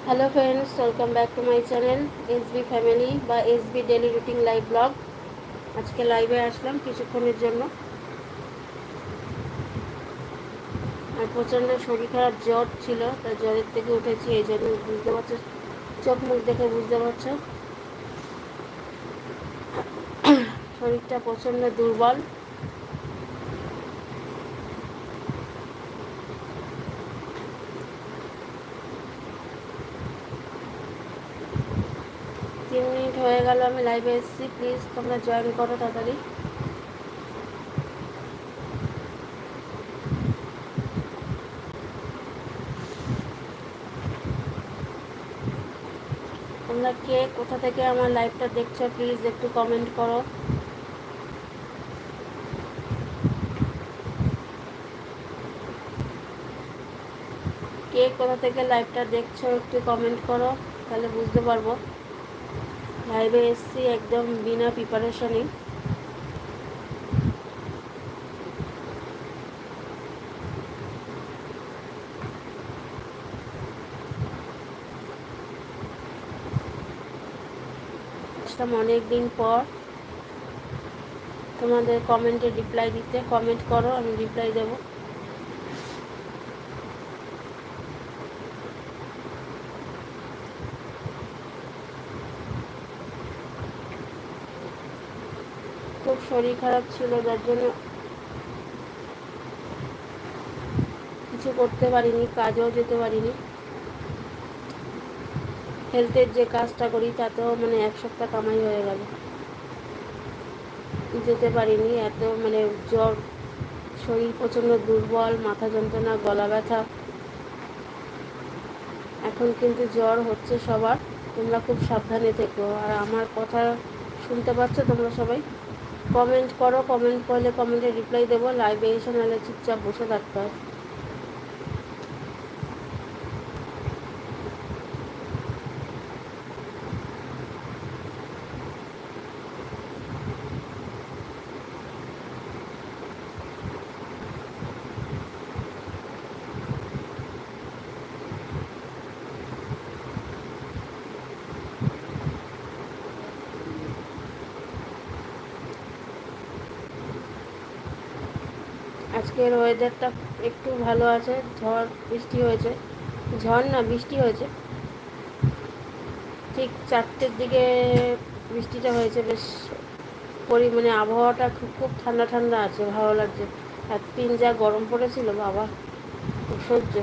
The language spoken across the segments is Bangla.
Hello friends, welcome back to my channel SB family বা SB daily routine live vlog. আজকে লাইভে আসলাম কিছুক্ষণের জন্য। আর প্রচণ্ড শরীর খারাপ, জ্বর ছিল, তাই জ্বরের থেকে উঠেছি। এই জন্য বুঝতে পারছো, চোখ মুখ দেখে বুঝতে পারছো শরীরটা প্রচণ্ড দুর্বল। তিন মিনিট হয়ে গেল আমি লাইভে এসেছি, প্লিজ তোমরা জয়েন করো তাড়াতাড়ি। তোমরা কে কোথা থেকে আমার লাইভটা দেখছো প্লিজ একটু কমেন্ট করো। কে কোথা থেকে লাইভটা দেখছো একটু কমেন্ট করো, তাহলে বুঝতে পারবো। লাইভে এসেছি একদম বিনা প্রিপারেশনে। আসলাম অনেক দিন পর তোমাদের কমেন্টে রিপ্লাই দিতে। কমেন্ট করো, আমি রিপ্লাই দেব। খুব শরীর খারাপ ছিল, যার জন্য কিছু করতে পারিনি, কাজেও যেতে পারিনি। হেলথের যে কাজটা করি তাতেও এক সপ্তাহ কামাই হয়ে গেল, যেতে পারিনি। এত জ্বর, শরীর প্রচণ্ড দুর্বল, মাথা যন্ত্রণা, গলা ব্যথা। এখন কিন্তু জ্বর হচ্ছে সবার, তোমরা খুব সাবধানে থেকো। আর আমার কথা শুনতে পাচ্ছ তোমরা সবাই? কমেন্ট করো, কমেন্ট করলে কমেন্টে রিপ্লাই দেবো। লাইভে এসে নাহলে চুপচাপ বসে থাকতে হয়। আজকের ওয়েদারটা একটু ভালো আছে, ঝড় বৃষ্টি হয়েছে, ঝড় না বৃষ্টি হয়েছে। ঠিক 4টের দিকে বৃষ্টিটা হয়েছে। বেশ আবহাওয়াটা খুব খুব ঠান্ডা ঠান্ডা আছে, ভালো লাগছে। এতদিন যা গরম পড়েছিল বাবা, অসহ্য।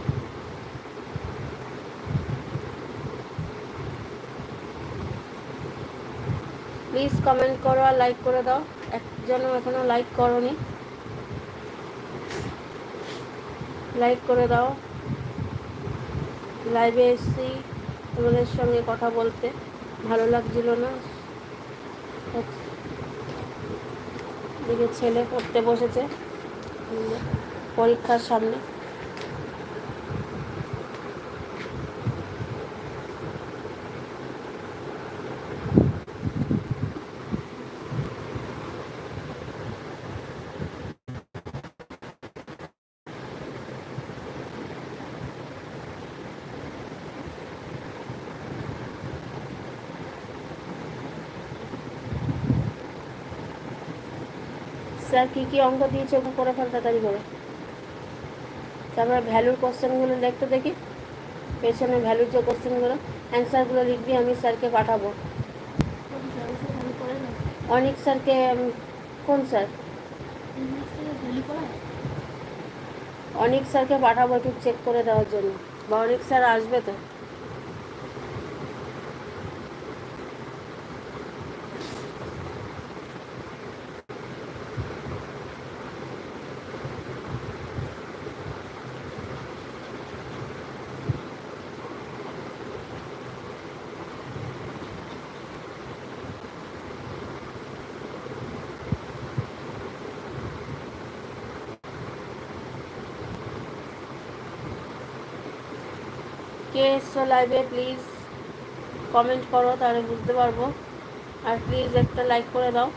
প্লিজ কমেন্ট করো আর লাইক করে দাও। একজনও এখনও লাইক করোনি, লাইক করে দাও। লাইভে এসেছি তোমাদের সঙ্গে কথা বলতে, ভালো লাগছিল না। দিকে ছেলে পড়তে বসেছে পরীক্ষার সামনে। স্যার কী কী অঙ্ক দিয়েছে ওকে করে ফেল তাড়াতাড়ি করে। তারপরে ভ্যালুর কোশ্চেনগুলো লিখতে দেখি, পেছনে ভ্যালুর যে কোশ্চেনগুলো অ্যান্সারগুলো লিখবি, আমি স্যারকে পাঠাবো। অনিক স্যারকে? কোন স্যার? অনিক স্যারকে পাঠাবো একটু চেক করে দেওয়ার জন্য। বা অনিক স্যার আসবে তো? কে এসছো লাইভে প্লিজ কমেন্ট করো, তাহলে বুঝতে পারবো। আর প্লিজ একটা লাইক করে দাও।